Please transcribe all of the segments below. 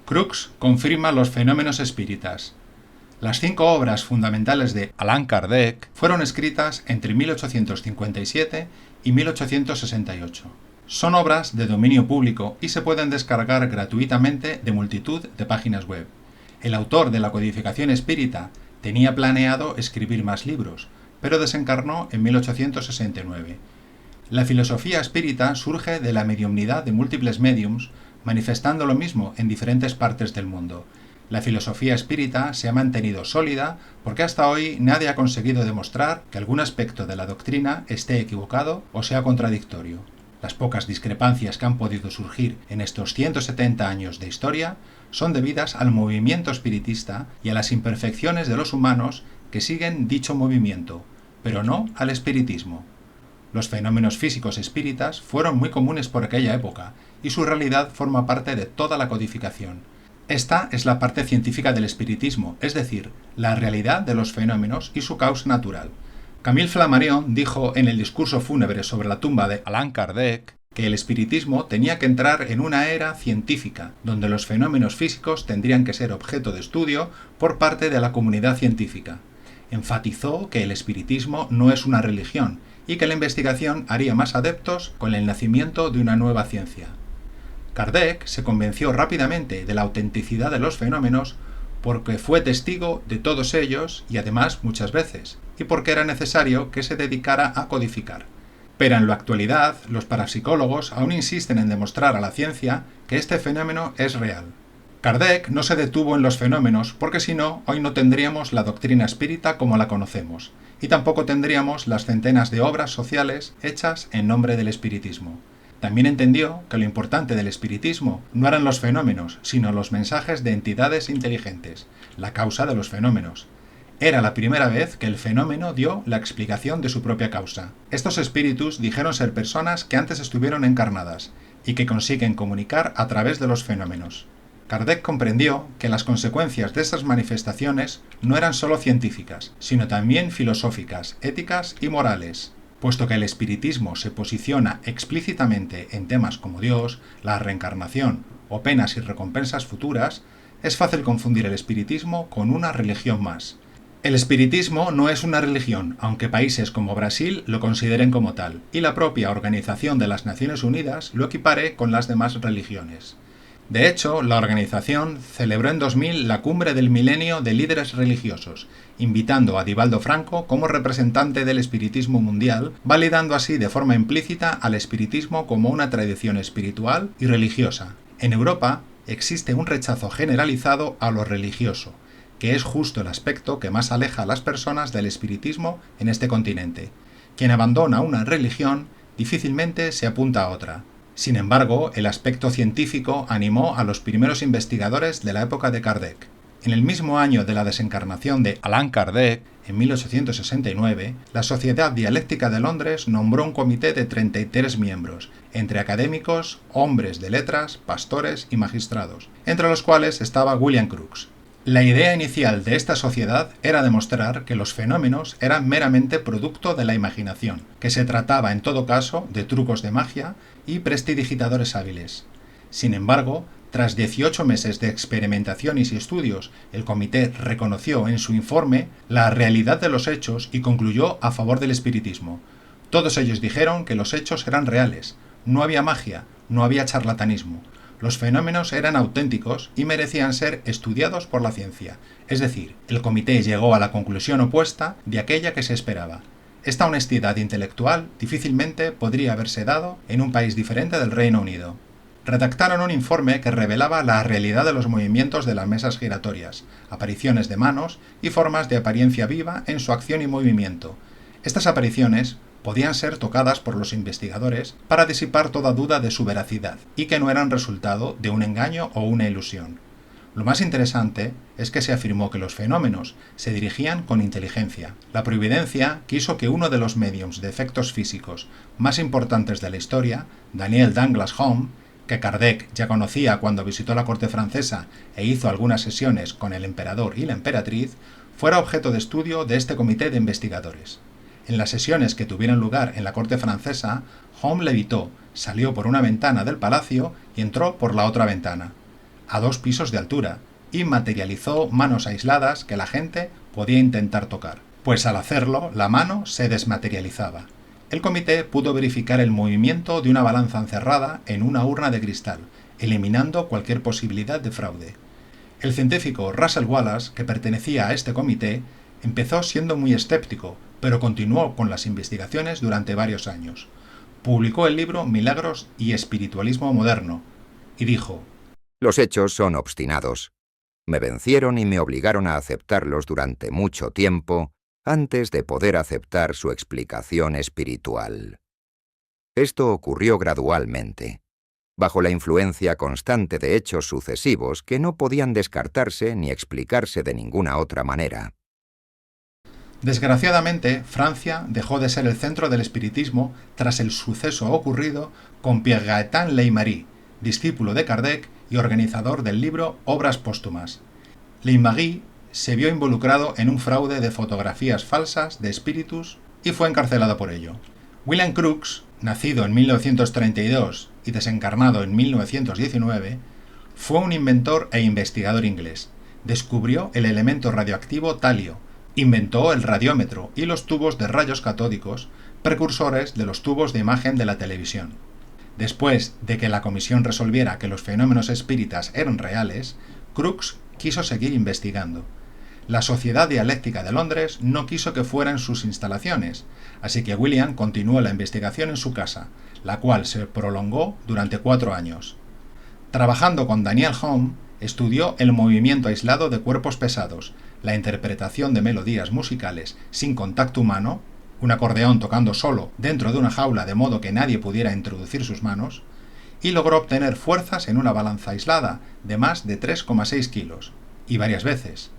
Crookes confirma los fenómenos espíritas. Las 5 obras fundamentales de Allan Kardec fueron escritas entre 1857 y 1868. Son obras de dominio público y se pueden descargar gratuitamente de multitud de páginas web. El autor de la codificación espírita tenía planeado escribir más libros, pero desencarnó en 1869. La filosofía espírita surge de la mediumnidad de múltiples médiums, manifestando lo mismo en diferentes partes del mundo. La filosofía espírita se ha mantenido sólida porque hasta hoy nadie ha conseguido demostrar que algún aspecto de la doctrina esté equivocado o sea contradictorio. Las pocas discrepancias que han podido surgir en estos 170 años de historia son debidas al movimiento espiritista y a las imperfecciones de los humanos que siguen dicho movimiento, pero no al espiritismo. Los fenómenos físicos espíritas fueron muy comunes por aquella época y su realidad forma parte de toda la codificación. Esta es la parte científica del espiritismo, es decir, la realidad de los fenómenos y su causa natural. Camille Flammarion dijo en el discurso fúnebre sobre la tumba de Allan Kardec que el espiritismo tenía que entrar en una era científica, donde los fenómenos físicos tendrían que ser objeto de estudio por parte de la comunidad científica. Enfatizó que el espiritismo no es una religión y que la investigación haría más adeptos con el nacimiento de una nueva ciencia. Kardec se convenció rápidamente de la autenticidad de los fenómenos porque fue testigo de todos ellos y además muchas veces, y porque era necesario que se dedicara a codificar. Pero en la actualidad, los parapsicólogos aún insisten en demostrar a la ciencia que este fenómeno es real. Kardec no se detuvo en los fenómenos porque si no, hoy no tendríamos la doctrina espírita como la conocemos, y tampoco tendríamos las centenas de obras sociales hechas en nombre del espiritismo. También entendió que lo importante del espiritismo no eran los fenómenos, sino los mensajes de entidades inteligentes, la causa de los fenómenos. Era la primera vez que el fenómeno dio la explicación de su propia causa. Estos espíritus dijeron ser personas que antes estuvieron encarnadas y que consiguen comunicar a través de los fenómenos. Kardec comprendió que las consecuencias de estas manifestaciones no eran solo científicas, sino también filosóficas, éticas y morales. Puesto que el espiritismo se posiciona explícitamente en temas como Dios, la reencarnación o penas y recompensas futuras, es fácil confundir el espiritismo con una religión más. El espiritismo no es una religión, aunque países como Brasil lo consideren como tal, y la propia Organización de las Naciones Unidas lo equipare con las demás religiones. De hecho, la organización celebró en 2000 la Cumbre del Milenio de Líderes Religiosos, invitando a Divaldo Franco como representante del espiritismo mundial, validando así de forma implícita al espiritismo como una tradición espiritual y religiosa. En Europa existe un rechazo generalizado a lo religioso, que es justo el aspecto que más aleja a las personas del espiritismo en este continente. Quien abandona una religión difícilmente se apunta a otra. Sin embargo, el aspecto científico animó a los primeros investigadores de la época de Kardec. En el mismo año de la desencarnación de Allan Kardec, en 1869, la Sociedad Dialéctica de Londres nombró un comité de 33 miembros, entre académicos, hombres de letras, pastores y magistrados, entre los cuales estaba William Crookes. La idea inicial de esta sociedad era demostrar que los fenómenos eran meramente producto de la imaginación, que se trataba en todo caso de trucos de magia y prestidigitadores hábiles. Sin embargo, tras 18 meses de experimentaciones y estudios, el comité reconoció en su informe la realidad de los hechos y concluyó a favor del espiritismo. Todos ellos dijeron que los hechos eran reales, no había magia, no había charlatanismo. Los fenómenos eran auténticos y merecían ser estudiados por la ciencia. Es decir, el comité llegó a la conclusión opuesta de aquella que se esperaba. Esta honestidad intelectual difícilmente podría haberse dado en un país diferente del Reino Unido. Redactaron un informe que revelaba la realidad de los movimientos de las mesas giratorias, apariciones de manos y formas de apariencia viva en su acción y movimiento. Estas apariciones podían ser tocadas por los investigadores para disipar toda duda de su veracidad y que no eran resultado de un engaño o una ilusión. Lo más interesante es que se afirmó que los fenómenos se dirigían con inteligencia. La providencia quiso que uno de los médiums de efectos físicos más importantes de la historia, Daniel Douglas Home, que Kardec ya conocía cuando visitó la corte francesa e hizo algunas sesiones con el emperador y la emperatriz, fuera objeto de estudio de este comité de investigadores. En las sesiones que tuvieron lugar en la corte francesa, Home levitó, salió por una ventana del palacio y entró por la otra ventana. a 2 pisos de altura, y materializó manos aisladas que la gente podía intentar tocar, pues al hacerlo la mano se desmaterializaba. El comité pudo verificar el movimiento de una balanza encerrada en una urna de cristal, eliminando cualquier posibilidad de fraude. El científico Russell Wallace, que pertenecía a este comité, empezó siendo muy escéptico, pero continuó con las investigaciones durante varios años. Publicó el libro Milagros y Espiritualismo Moderno, y dijo: Los hechos son obstinados. Me vencieron y me obligaron a aceptarlos durante mucho tiempo antes de poder aceptar su explicación espiritual. Esto ocurrió gradualmente, bajo la influencia constante de hechos sucesivos que no podían descartarse ni explicarse de ninguna otra manera. Desgraciadamente, Francia dejó de ser el centro del espiritismo tras el suceso ocurrido con Pierre Gaëtan Leymarie, discípulo de Kardec y organizador del libro Obras Póstumas. Leymarie se vio involucrado en un fraude de fotografías falsas de espíritus y fue encarcelado por ello. William Crookes, nacido en 1932 y desencarnado en 1919, fue un inventor e investigador inglés. Descubrió el elemento radioactivo talio, inventó el radiómetro y los tubos de rayos catódicos, precursores de los tubos de imagen de la televisión. Después de que la comisión resolviera que los fenómenos espíritas eran reales, Crookes quiso seguir investigando. La Sociedad Dialéctica de Londres no quiso que fuera en sus instalaciones, así que William continuó la investigación en su casa, la cual se prolongó durante 4 años. Trabajando con Daniel Home, estudió el movimiento aislado de cuerpos pesados, la interpretación de melodías musicales sin contacto humano, un acordeón tocando solo dentro de una jaula de modo que nadie pudiera introducir sus manos, y logró obtener fuerzas en una balanza aislada de más de 3,6 kilos, y varias veces.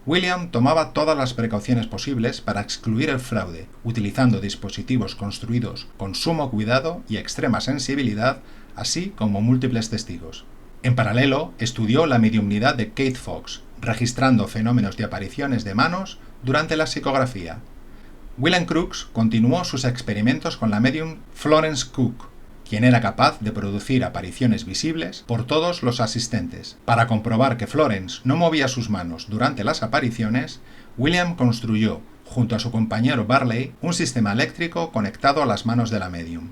William tomaba todas las precauciones posibles para excluir el fraude, utilizando dispositivos construidos con sumo cuidado y extrema sensibilidad, así como múltiples testigos. En paralelo, estudió la mediumnidad de Kate Fox, registrando fenómenos de apariciones de manos durante la psicografía. William Crookes continuó sus experimentos con la medium Florence Cook, quien era capaz de producir apariciones visibles por todos los asistentes. Para comprobar que Florence no movía sus manos durante las apariciones, William construyó, junto a su compañero Barley, un sistema eléctrico conectado a las manos de la medium.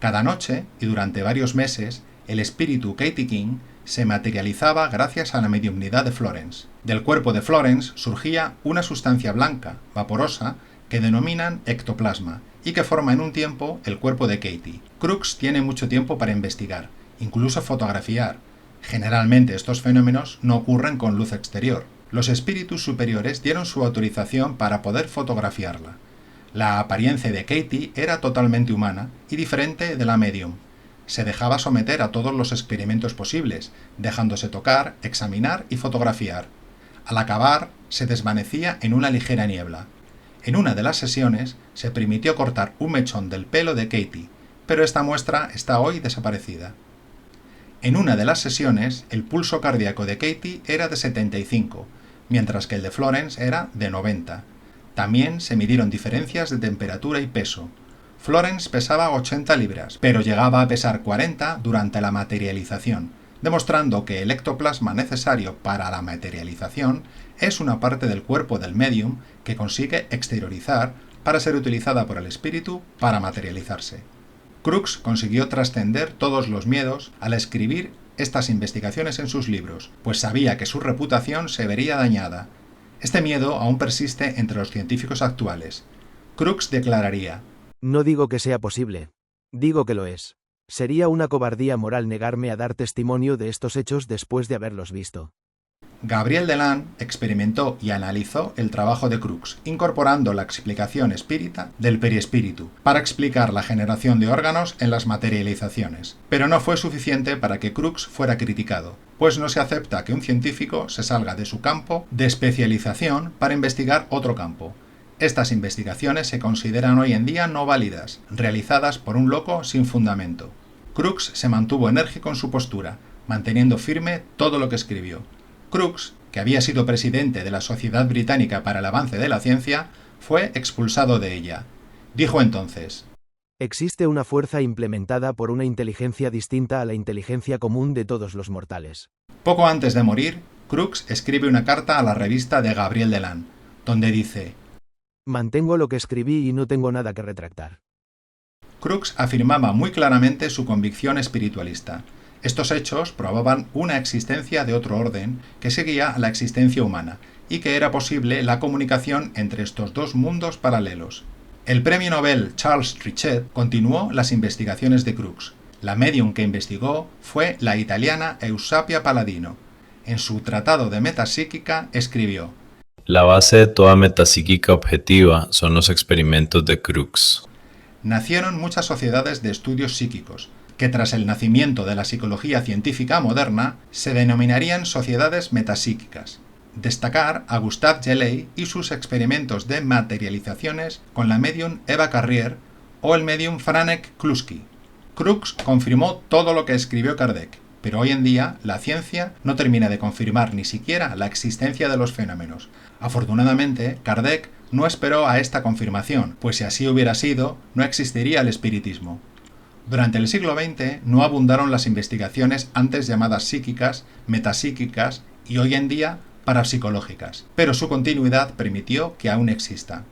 Cada noche, y durante varios meses, el espíritu Katie King se materializaba gracias a la mediumnidad de Florence. Del cuerpo de Florence surgía una sustancia blanca, vaporosa, que denominan ectoplasma, y que forma en un tiempo el cuerpo de Katie. Crookes tiene mucho tiempo para investigar, incluso fotografiar. Generalmente estos fenómenos no ocurren con luz exterior. Los espíritus superiores dieron su autorización para poder fotografiarla. La apariencia de Katie era totalmente humana y diferente de la medium. Se dejaba someter a todos los experimentos posibles, dejándose tocar, examinar y fotografiar. Al acabar, se desvanecía en una ligera niebla. En una de las sesiones se permitió cortar un mechón del pelo de Katie, pero esta muestra está hoy desaparecida. En una de las sesiones, el pulso cardíaco de Katie era de 75, mientras que el de Florence era de 90. También se midieron diferencias de temperatura y peso. Florence pesaba 80 libras, pero llegaba a pesar 40 durante la materialización, demostrando que el ectoplasma necesario para la materialización es una parte del cuerpo del medium que consigue exteriorizar para ser utilizada por el espíritu para materializarse. Crookes consiguió trascender todos los miedos al escribir estas investigaciones en sus libros, pues sabía que su reputación se vería dañada. Este miedo aún persiste entre los científicos actuales. Crookes declararía: No digo que sea posible, digo que lo es. Sería una cobardía moral negarme a dar testimonio de estos hechos después de haberlos visto. Gabriel Deland experimentó y analizó el trabajo de Crookes, incorporando la explicación espírita del periespíritu para explicar la generación de órganos en las materializaciones. Pero no fue suficiente para que Crookes fuera criticado, pues no se acepta que un científico se salga de su campo de especialización para investigar otro campo. Estas investigaciones se consideran hoy en día no válidas, realizadas por un loco sin fundamento. Crookes se mantuvo enérgico en su postura, manteniendo firme todo lo que escribió. Crookes, que había sido presidente de la Sociedad Británica para el Avance de la Ciencia, fue expulsado de ella. Dijo entonces: Existe una fuerza implementada por una inteligencia distinta a la inteligencia común de todos los mortales. Poco antes de morir, Crookes escribe una carta a la revista de Gabriel Deland, donde dice: mantengo lo que escribí y no tengo nada que retractar. Crookes afirmaba muy claramente su convicción espiritualista. Estos hechos probaban una existencia de otro orden que seguía a la existencia humana y que era posible la comunicación entre estos dos mundos paralelos. El premio Nobel Charles Richet continuó las investigaciones de Crookes. La medium que investigó fue la italiana Eusapia Palladino. En su Tratado de Metapsíquica escribió: la base de toda metapsíquica objetiva son los experimentos de Crookes. Nacieron muchas sociedades de estudios psíquicos, que tras el nacimiento de la psicología científica moderna se denominarían sociedades metapsíquicas. Destacar a Gustave Gelley y sus experimentos de materializaciones con la medium Eva Carrier o el medium Franek Kluski. Crookes confirmó todo lo que escribió Kardec, pero hoy en día la ciencia no termina de confirmar ni siquiera la existencia de los fenómenos. Afortunadamente, Kardec no esperó a esta confirmación, pues si así hubiera sido, no existiría el espiritismo. Durante el siglo XX no abundaron las investigaciones antes llamadas psíquicas, metapsíquicas y hoy en día parapsicológicas, pero su continuidad permitió que aún exista.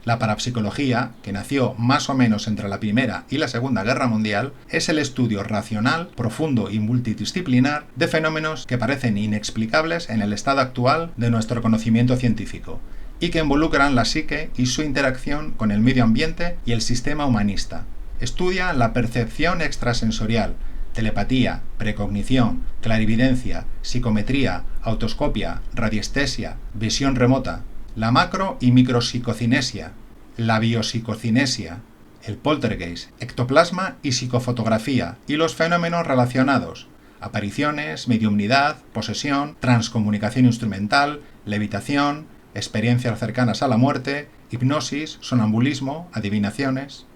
La parapsicología, que nació más o menos entre la Primera y la Segunda Guerra Mundial, es el estudio racional, profundo y multidisciplinar de fenómenos que parecen inexplicables en el estado actual de nuestro conocimiento científico, y que involucran la psique y su interacción con el medio ambiente y el sistema humanista. Estudia la percepción extrasensorial, telepatía, precognición, clarividencia, psicometría, autoscopia, radiestesia, visión remota, la macro y micropsicocinesia, la biopsicocinesia, el poltergeist, ectoplasma y psicofotografía y los fenómenos relacionados, apariciones, mediumnidad, posesión, transcomunicación instrumental, levitación, experiencias cercanas a la muerte, hipnosis, sonambulismo, adivinaciones.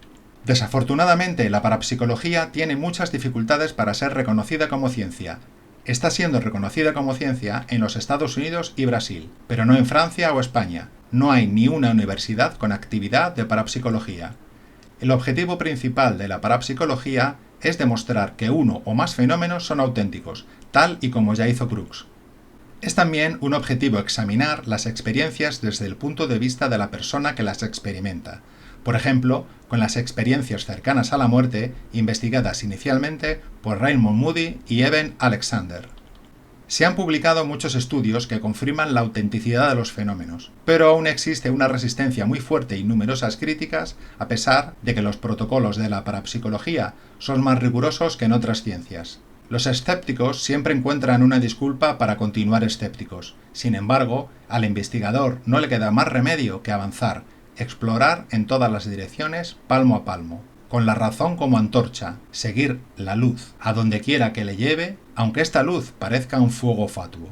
Desafortunadamente, la parapsicología tiene muchas dificultades para ser reconocida como ciencia. Está siendo reconocida como ciencia en los Estados Unidos y Brasil, pero no en Francia o España. No hay ni una universidad con actividad de parapsicología. El objetivo principal de la parapsicología es demostrar que uno o más fenómenos son auténticos, tal y como ya hizo Crookes. Es también un objetivo examinar las experiencias desde el punto de vista de la persona que las experimenta. Por ejemplo, con las experiencias cercanas a la muerte, investigadas inicialmente por Raymond Moody y Eben Alexander. Se han publicado muchos estudios que confirman la autenticidad de los fenómenos, pero aún existe una resistencia muy fuerte y numerosas críticas, a pesar de que los protocolos de la parapsicología son más rigurosos que en otras ciencias. Los escépticos siempre encuentran una disculpa para continuar escépticos. Sin embargo, al investigador no le queda más remedio que avanzar, explorar en todas las direcciones, palmo a palmo, con la razón como antorcha, seguir la luz a donde quiera que le lleve, aunque esta luz parezca un fuego fatuo.